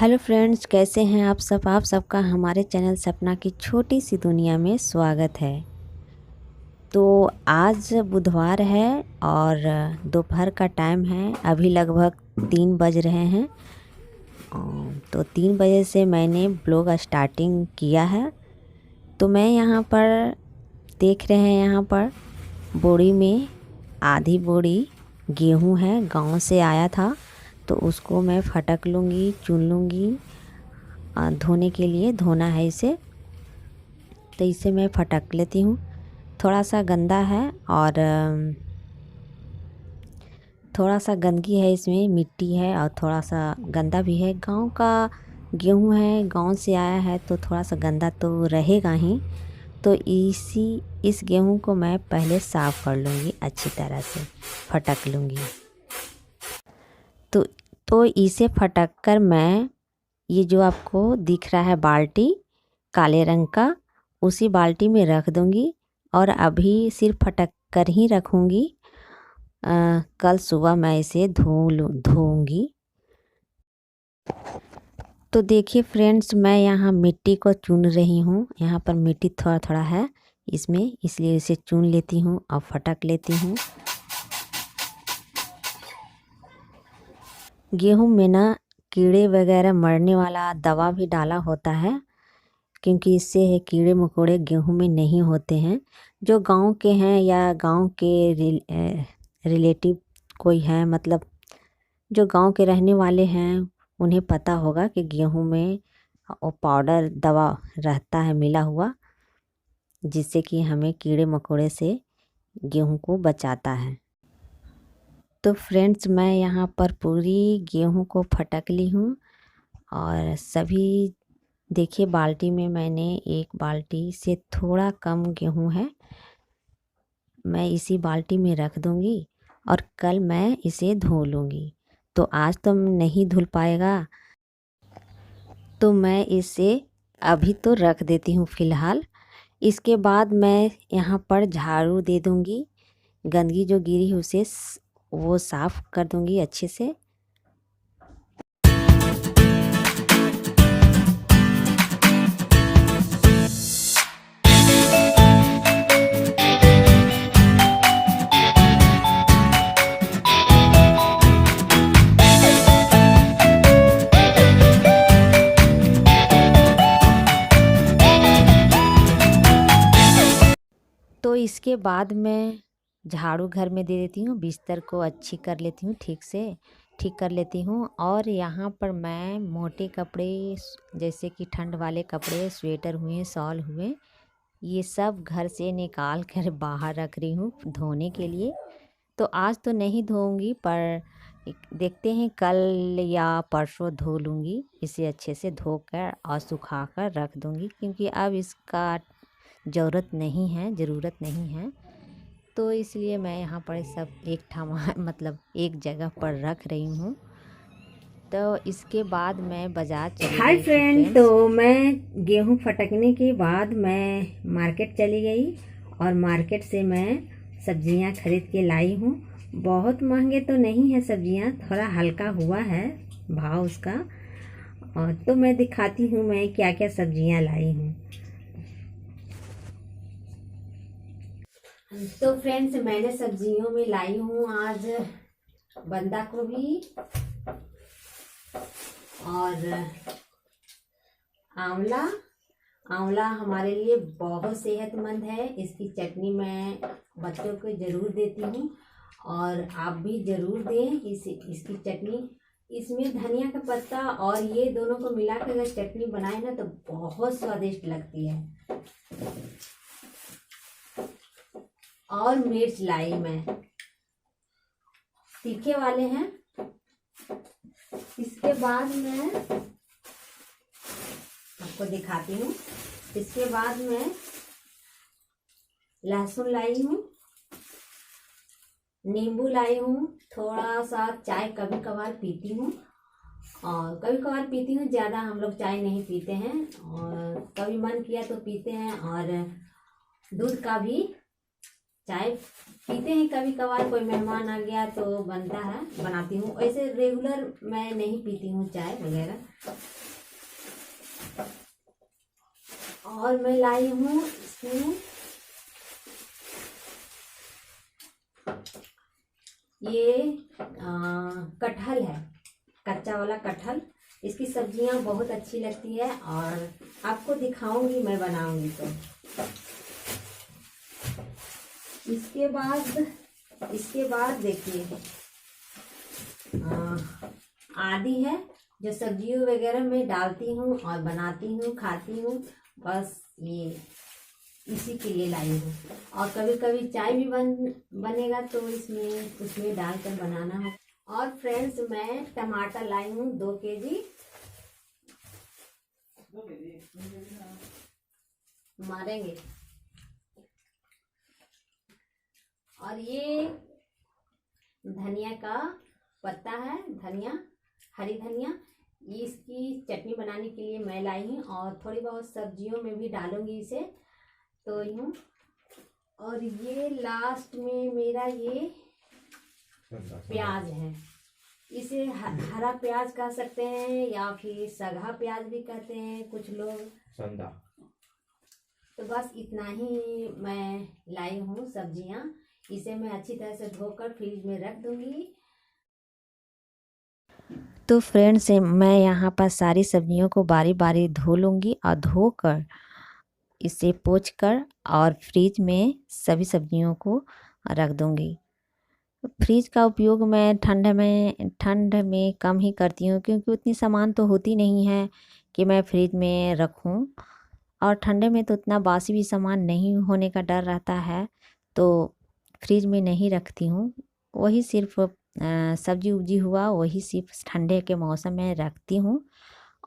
Hello friends, कैसे हैं आप सबका हमारे चैनल सपना की छोटी सी दुनिया में स्वागत है। तो आज बुधवार है और दोपहर का टाइम है। अभी लगभग 3 बज रहे हैं। तो 3 बजे से मैंने ब्लॉग स्टार्टिंग किया है। तो मैं यहाँ पर देख रहे हैं, यहाँ पर बोरी में आधी बोरी गेहूँ है, गांव से आया था। तो उसको मैं फटक लूँगी, चुन लूँगी। धोने के लिए धोना है इसे, तो इसे मैं फटक लेती हूँ। थोड़ा सा गंदा है और थोड़ा सा गंदगी है, इसमें मिट्टी है और थोड़ा सा गंदा भी है। गांव का गेहूँ है, गांव से आया है तो थोड़ा सा गंदा तो रहेगा ही। तो इस गेहूँ को मैं पहले साफ़ कर लूँगी, अच्छी तरह से फटक लूँगी। तो इसे फटक कर मैं, ये जो आपको दिख रहा है बाल्टी काले रंग का, उसी बाल्टी में रख दूँगी। और अभी सिर्फ फटक कर ही रखूँगी। कल सुबह मैं इसे धोऊँगी। तो देखिए फ्रेंड्स, मैं यहाँ मिट्टी को चुन रही हूँ। यहाँ पर मिट्टी थोड़ा थोड़ा है इसमें, इसलिए इसे चुन लेती हूँ और फटक लेती हूँ। गेहूँ में ना कीड़े वगैरह मरने वाला दवा भी डाला होता है, क्योंकि इससे कीड़े मकोड़े गेहूं में नहीं होते हैं। जो गांव के हैं या गांव के रिलेटिव कोई है, मतलब जो गांव के रहने वाले हैं, उन्हें पता होगा कि गेहूं में वो पाउडर दवा रहता है मिला हुआ, जिससे कि हमें कीड़े मकोड़े से गेहूं को बचाता है। तो फ्रेंड्स, मैं यहाँ पर पूरी गेहूं को फटक ली हूँ। और सभी देखिए, बाल्टी में मैंने एक बाल्टी से थोड़ा कम गेहूँ है, मैं इसी बाल्टी में रख दूँगी और कल मैं इसे धो लूँगी। तो आज तो नहीं धुल पाएगा, तो मैं इसे अभी तो रख देती हूँ फ़िलहाल। इसके बाद मैं यहाँ पर झाड़ू दे दूँगी, गंदगी जो गिरी है उसे वो साफ़ कर दूँगी अच्छे से। तो इसके बाद मैं झाड़ू घर में दे देती हूँ, बिस्तर को अच्छी कर लेती हूँ, ठीक कर लेती हूँ। और यहाँ पर मैं मोटे कपड़े, जैसे कि ठंड वाले कपड़े, स्वेटर हुए, शॉल हुए, ये सब घर से निकाल कर बाहर रख रही हूँ धोने के लिए। तो आज तो नहीं धोऊंगी, पर देखते हैं कल या परसों धो लूँगी। इसे अच्छे से धोकर और सुखा कर रख दूँगी, क्योंकि अब इसका ज़रूरत नहीं है। तो इसलिए मैं यहाँ पर सब एक मतलब एक जगह पर रख रही हूँ। तो इसके बाद मैं बाज़ार चली हाय गई फ्रेंड, तो मैं गेहूं फटकने के बाद मैं मार्केट चली गई और मार्केट से मैं सब्जियां खरीद के लाई हूँ। बहुत महंगे तो नहीं है सब्जियां, थोड़ा हल्का हुआ है भाव उसका। और तो मैं दिखाती हूँ मैं क्या क्या सब्जियां लाई हूँ। तो फ्रेंड्स, मैंने सब्जियों में लाई हूँ आज बंदा गोभी और आंवला। आंवला हमारे लिए बहुत सेहतमंद है। इसकी चटनी मैं बच्चों को ज़रूर देती हूँ और आप भी ज़रूर दें इसकी चटनी। इसमें धनिया का पत्ता और ये दोनों को मिलाकर अगर चटनी बनाए ना तो बहुत स्वादिष्ट लगती है। और मिर्च लाई मैं, तीखे वाले हैं। इसके बाद मैं आपको दिखाती हूँ। इसके बाद मैं लहसुन लाई हूँ, नींबू लाई हूँ, थोड़ा सा चाय कभी कभार पीती हूँ, और कभी कभार पीती हूँ, ज़्यादा हम लोग चाय नहीं पीते हैं, और कभी मन किया तो पीते हैं। और दूध का भी चाय पीते हैं कभी कभार, कोई मेहमान आ गया तो बनता है, बनाती हूँ। ऐसे रेगुलर मैं नहीं पीती हूँ चाय वगैरह। और मैं लाई हूँ इसमें ये कटहल है, कच्चा वाला कटहल। इसकी सब्जियां बहुत अच्छी लगती है और आपको दिखाऊंगी मैं बनाऊंगी तो। इसके बाद देखिए आदि है, जो सब्जियों वगैरह में डालती हूँ और बनाती हूँ, खाती हूँ। बस ये इसी के लिए लाई हूँ। और कभी कभी चाय भी बनेगा तो उसमें डालकर बनाना है। और फ्रेंड्स, मैं टमाटर लाई हूँ 2 केजी। मारेंगे। और ये धनिया का पत्ता है, धनिया, हरी धनिया। इसकी चटनी बनाने के लिए मैं लाई हूँ और थोड़ी बहुत सब्जियों में भी डालूंगी इसे, तो यूँ। और ये लास्ट में मेरा ये प्याज है। इसे हरा प्याज कह सकते हैं या फिर सगा प्याज भी कहते हैं कुछ लोग, संदा। तो बस इतना ही मैं लाई हूँ सब्जियां। इसे मैं अच्छी तरह से धोकर फ्रिज में रख दूंगी। तो फ्रेंड्स, मैं यहाँ पर सारी सब्जियों को बारी बारी धो लूँगी और धोकर इसे पोंछकर और फ्रिज में सभी सब्जियों को रख दूँगी। फ्रिज का उपयोग मैं ठंड में कम ही करती हूँ, क्योंकि उतनी सामान तो होती नहीं है कि मैं फ्रिज में रखूँ। और ठंडे में तो उतना बासी भी सामान नहीं होने का डर रहता है, तो फ्रिज में नहीं रखती हूँ। वही सिर्फ सब्जी उब्जी हुआ वही सिर्फ ठंडे के मौसम में रखती हूँ।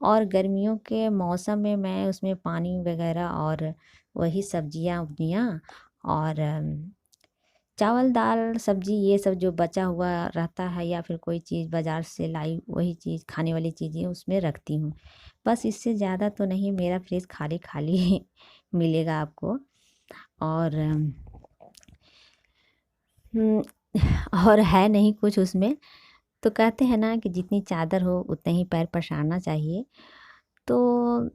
और गर्मियों के मौसम में मैं उसमें पानी वगैरह और वही सब्जियाँ उब्जियाँ और चावल दाल सब्जी ये सब जो बचा हुआ रहता है या फिर कोई चीज़ बाज़ार से लाई वही चीज़ खाने वाली चीज़ें उसमें रखती हूँ। बस इससे ज़्यादा तो नहीं, मेरा फ्रिज खाली खाली मिलेगा आपको। और और है नहीं कुछ उसमें। तो कहते हैं ना कि जितनी चादर हो उतना ही पैर पसारना चाहिए। तो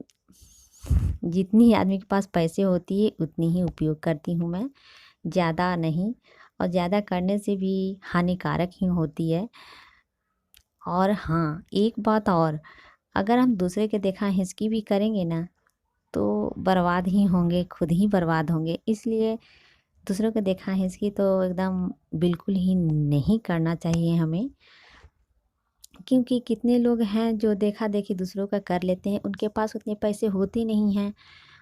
जितनी आदमी के पास पैसे होती है उतनी ही उपयोग करती हूँ मैं, ज़्यादा नहीं। और ज़्यादा करने से भी हानिकारक ही होती है। और हाँ, एक बात और, अगर हम दूसरे के देखा हिचकी भी करेंगे ना तो बर्बाद ही होंगे, खुद ही बर्बाद होंगे। इसलिए दूसरों को देखा हिचकी तो एकदम बिल्कुल ही नहीं करना चाहिए हमें। क्योंकि कितने लोग हैं जो देखा देखी दूसरों का कर लेते हैं, उनके पास उतने पैसे होते नहीं हैं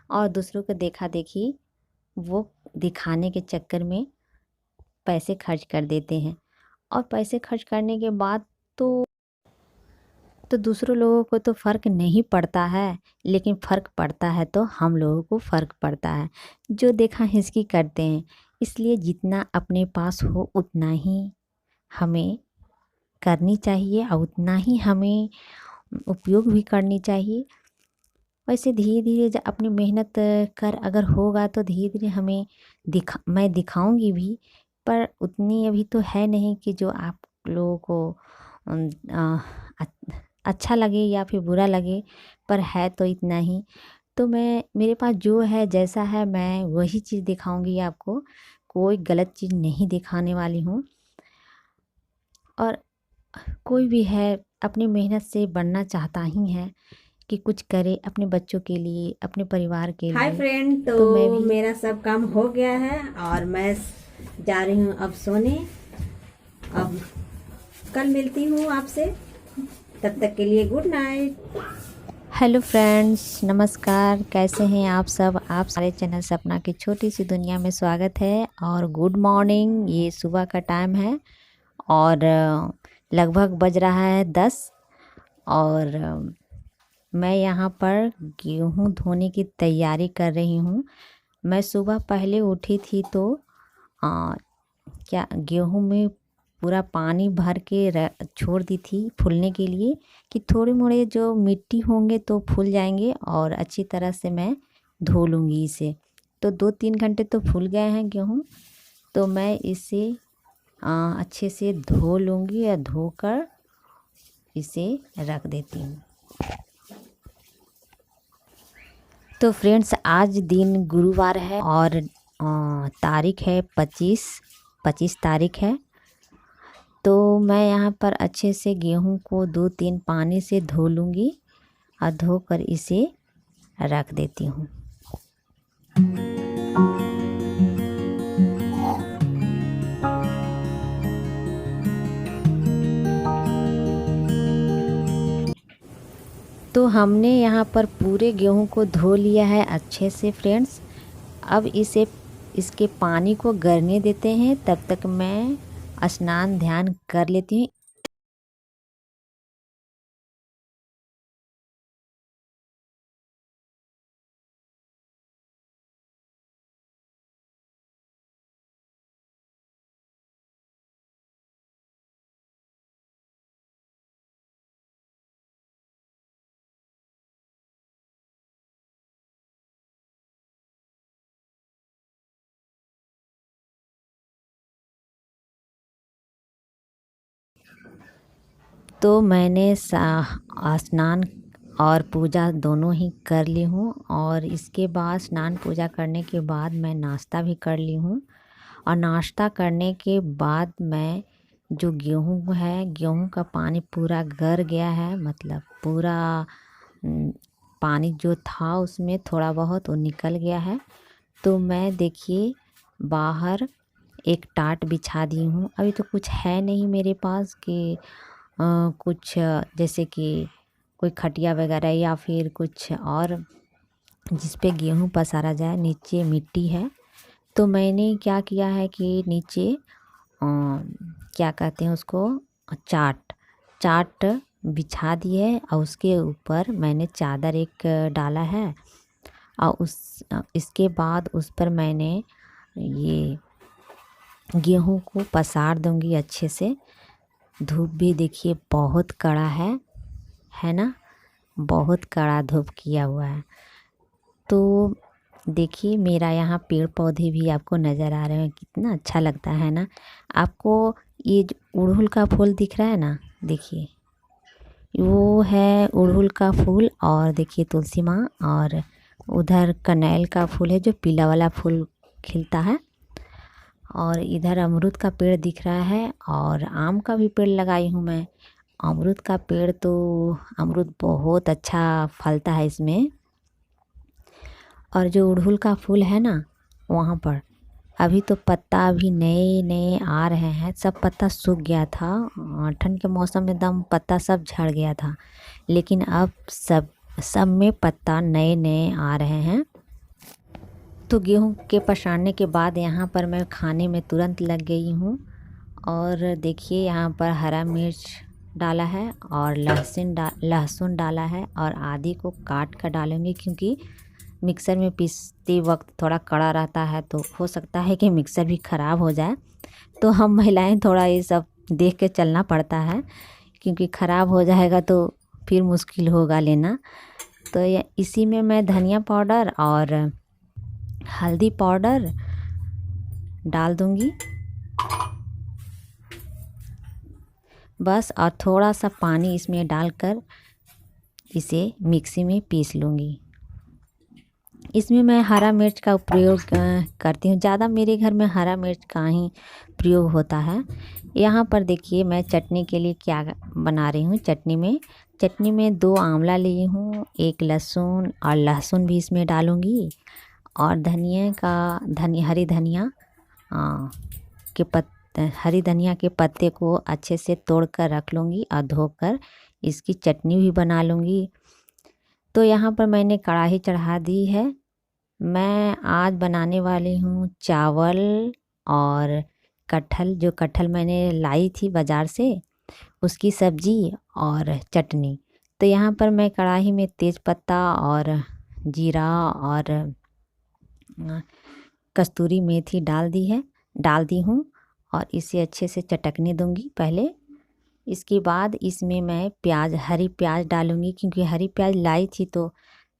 और दूसरों को देखा देखी वो दिखाने के चक्कर में पैसे खर्च कर देते हैं। और पैसे खर्च करने के बाद तो दूसरों लोगों को तो फ़र्क नहीं पड़ता है, लेकिन फ़र्क पड़ता है तो हम लोगों को फ़र्क पड़ता है जो देखा हिचकी करते हैं। इसलिए जितना अपने पास हो उतना ही हमें करनी चाहिए और उतना ही हमें उपयोग भी करनी चाहिए। वैसे धीरे धीरे अपनी मेहनत कर अगर होगा तो धीरे धीरे हमें मैं दिखाऊंगी भी, पर उतनी अभी तो है नहीं कि जो आप लोगों को अच्छा लगे या फिर बुरा लगे, पर है तो इतना ही। तो मैं मेरे पास जो है जैसा है मैं वही चीज़ दिखाऊंगी आपको, कोई गलत चीज़ नहीं दिखाने वाली हूँ। और कोई भी है अपनी मेहनत से बनना चाहता ही है कि कुछ करे अपने बच्चों के लिए, अपने परिवार के लिए। हाय फ्रेंड, तो मैं भी मेरा सब काम हो गया है और मैं जा रही हूँ अब सोने। अब कल मिलती हूँ आपसे, तब तक के लिए गुड नाइट। हेलो फ्रेंड्स, नमस्कार। कैसे हैं आप सब? आप सारे चैनल सपना की छोटी सी दुनिया में स्वागत है। और गुड मॉर्निंग, ये सुबह का टाइम है और लगभग बज रहा है 10। और मैं यहाँ पर गेहूँ धोने की तैयारी कर रही हूँ। मैं सुबह पहले उठी थी तो गेहूँ में पूरा पानी भर के छोड़ दी थी फूलने के लिए, कि थोड़े मोड़े जो मिट्टी होंगे तो फूल जाएंगे और अच्छी तरह से मैं धो लूँगी इसे। तो 2-3 घंटे तो फूल गए हैं गेहूँ। तो मैं इसे अच्छे से धो लूँगी या धोकर इसे रख देती हूँ। तो फ्रेंड्स, आज दिन गुरुवार है और तारीख है 25 तारीख है। तो मैं यहाँ पर अच्छे से गेहूं को 2-3 पानी से धो लूँगी और धोकर इसे रख देती हूँ। तो हमने यहाँ पर पूरे गेहूं को धो लिया है अच्छे से फ्रेंड्स। अब इसके पानी को गरने देते हैं, तब तक मैं स्नान ध्यान कर लेती हूँ। तो मैंने स्नान और पूजा दोनों ही कर ली हूँ और इसके बाद स्नान पूजा करने के बाद मैं नाश्ता भी कर ली हूँ। और नाश्ता करने के बाद मैं जो गेहूँ है, गेहूँ का पानी पूरा गर गया है, मतलब पूरा पानी जो था उसमें थोड़ा बहुत वो निकल गया है। तो मैं देखिए बाहर एक टाट बिछा दी हूँ। अभी तो कुछ है नहीं मेरे पास कि कुछ जैसे कि कोई खटिया वगैरह या फिर कुछ और जिस पे गेहूँ पसारा जाए। नीचे मिट्टी है, तो मैंने क्या किया है कि नीचे क्या कहते हैं उसको, चाट बिछा दी है और उसके ऊपर मैंने चादर एक डाला है। और इसके बाद उस पर मैंने ये गेहूँ को पसार दूँगी अच्छे से। धूप भी देखिए बहुत कड़ा है ना, बहुत कड़ा धूप किया हुआ है। तो देखिए मेरा यहाँ पेड़ पौधे भी आपको नज़र आ रहे हैं, कितना अच्छा लगता है ना। आपको ये जो उड़हुल का फूल दिख रहा है ना, देखिए वो है उड़हुल का फूल। और देखिए तुलसी माँ, और उधर कनैल का फूल है जो पीला वाला फूल खिलता है। और इधर अमरूद का पेड़ दिख रहा है और आम का भी पेड़ लगाई हूँ मैं। अमरूद का पेड़ तो अमरूद बहुत अच्छा फलता है इसमें। और जो उड़हुल का फूल है ना, वहाँ पर अभी तो पत्ता अभी नए नए आ रहे हैं। सब पत्ता सूख गया था, ठंड के मौसम में एकदम पत्ता सब झड़ गया था, लेकिन अब सब में पत्ता नए नए आ रहे हैं। तो गेहूं के पसारने के बाद यहाँ पर मैं खाने में तुरंत लग गई हूँ। और देखिए यहाँ पर हरा मिर्च डाला है और लहसुन डाला है और आदि को काट कर डालूँगी, क्योंकि मिक्सर में पीसते वक्त थोड़ा कड़ा रहता है तो हो सकता है कि मिक्सर भी ख़राब हो जाए। तो हम महिलाएं थोड़ा ये सब देख के चलना पड़ता है, क्योंकि ख़राब हो जाएगा तो फिर मुश्किल होगा लेना। तो इसी में मैं धनिया पाउडर और हल्दी पाउडर डाल दूँगी बस, और थोड़ा सा पानी इसमें डालकर इसे मिक्सी में पीस लूँगी। इसमें मैं हरा मिर्च का प्रयोग करती हूँ, ज़्यादा मेरे घर में हरा मिर्च का ही प्रयोग होता है। यहाँ पर देखिए मैं चटनी के लिए क्या बना रही हूँ। चटनी में 2 आंवला ली हूँ, 1 लहसुन, और लहसुन भी इसमें डालूँगी। और हरी धनिया के पत्ते को अच्छे से तोड़ कर रख लूँगी और धोकर इसकी चटनी भी बना लूँगी। तो यहाँ पर मैंने कढ़ाई चढ़ा दी है। मैं आज बनाने वाली हूँ चावल और कटहल मैंने लाई थी बाज़ार से, उसकी सब्ज़ी और चटनी। तो यहाँ पर मैं कढ़ाई में तेज़पत्ता और जीरा और कस्तूरी मेथी डाल दी हूँ और इसे अच्छे से चटकने दूँगी पहले। इसके बाद इसमें मैं हरी प्याज डालूँगी, क्योंकि हरी प्याज लाई थी तो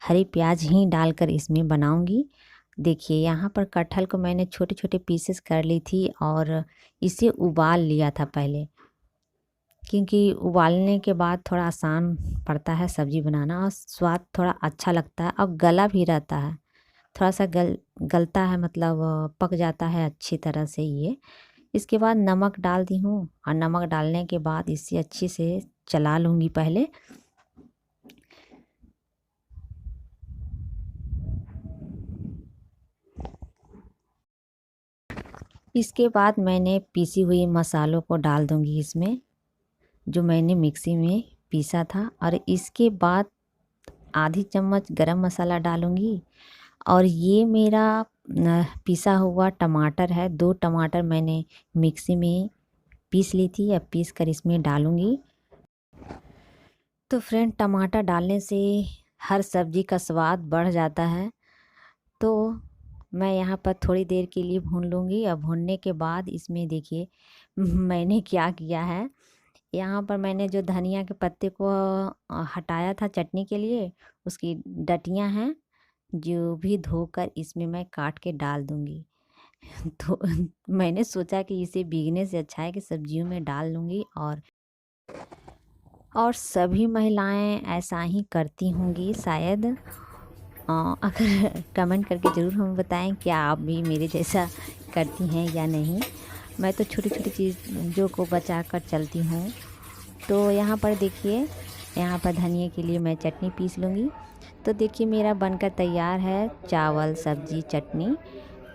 हरी प्याज ही डालकर इसमें बनाऊँगी। देखिए यहाँ पर कटहल को मैंने छोटे छोटे पीसेस कर ली थी और इसे उबाल लिया था पहले, क्योंकि उबालने के बाद थोड़ा आसान पड़ता है सब्ज़ी बनाना और स्वाद थोड़ा अच्छा लगता है और गला भी रहता है। थोड़ा सा गलता है, मतलब पक जाता है अच्छी तरह से ये। इसके बाद नमक डाल दी हूँ और नमक डालने के बाद इसे अच्छी से चला लूँगी पहले। इसके बाद मैंने पीसी हुई मसालों को डाल दूँगी इसमें, जो मैंने मिक्सी में पीसा था। और इसके बाद आधी चम्मच गरम मसाला डालूँगी। और ये मेरा पीसा हुआ टमाटर है, 2 टमाटर मैंने मिक्सी में पीस ली थी, अब पीस कर इसमें डालूँगी। तो फ्रेंड, टमाटर डालने से हर सब्ज़ी का स्वाद बढ़ जाता है। तो मैं यहाँ पर थोड़ी देर के लिए भून लूँगी। अब भूनने के बाद इसमें देखिए मैंने क्या किया है। यहाँ पर मैंने जो धनिया के पत्ते को हटाया था चटनी के लिए, उसकी डटियाँ हैं जो भी धोकर इसमें मैं काट के डाल दूँगी। तो मैंने सोचा कि इसे भीगने से अच्छा है कि सब्जियों में डाल लूँगी। और सभी महिलाएं ऐसा ही करती होंगी शायद। अगर कमेंट करके ज़रूर हमें बताएं क्या आप भी मेरे जैसा करती हैं या नहीं। मैं तो छोटी छोटी चीज़ों को बचा कर चलती हूँ। तो यहाँ पर देखिए, यहाँ पर धनिया के लिए मैं चटनी पीस लूँगी। तो देखिए मेरा बनकर तैयार है चावल सब्जी चटनी।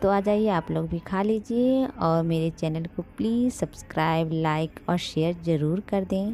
तो आ जाइए आप लोग भी खा लीजिए और मेरे चैनल को प्लीज़ सब्सक्राइब, लाइक और शेयर ज़रूर कर दें।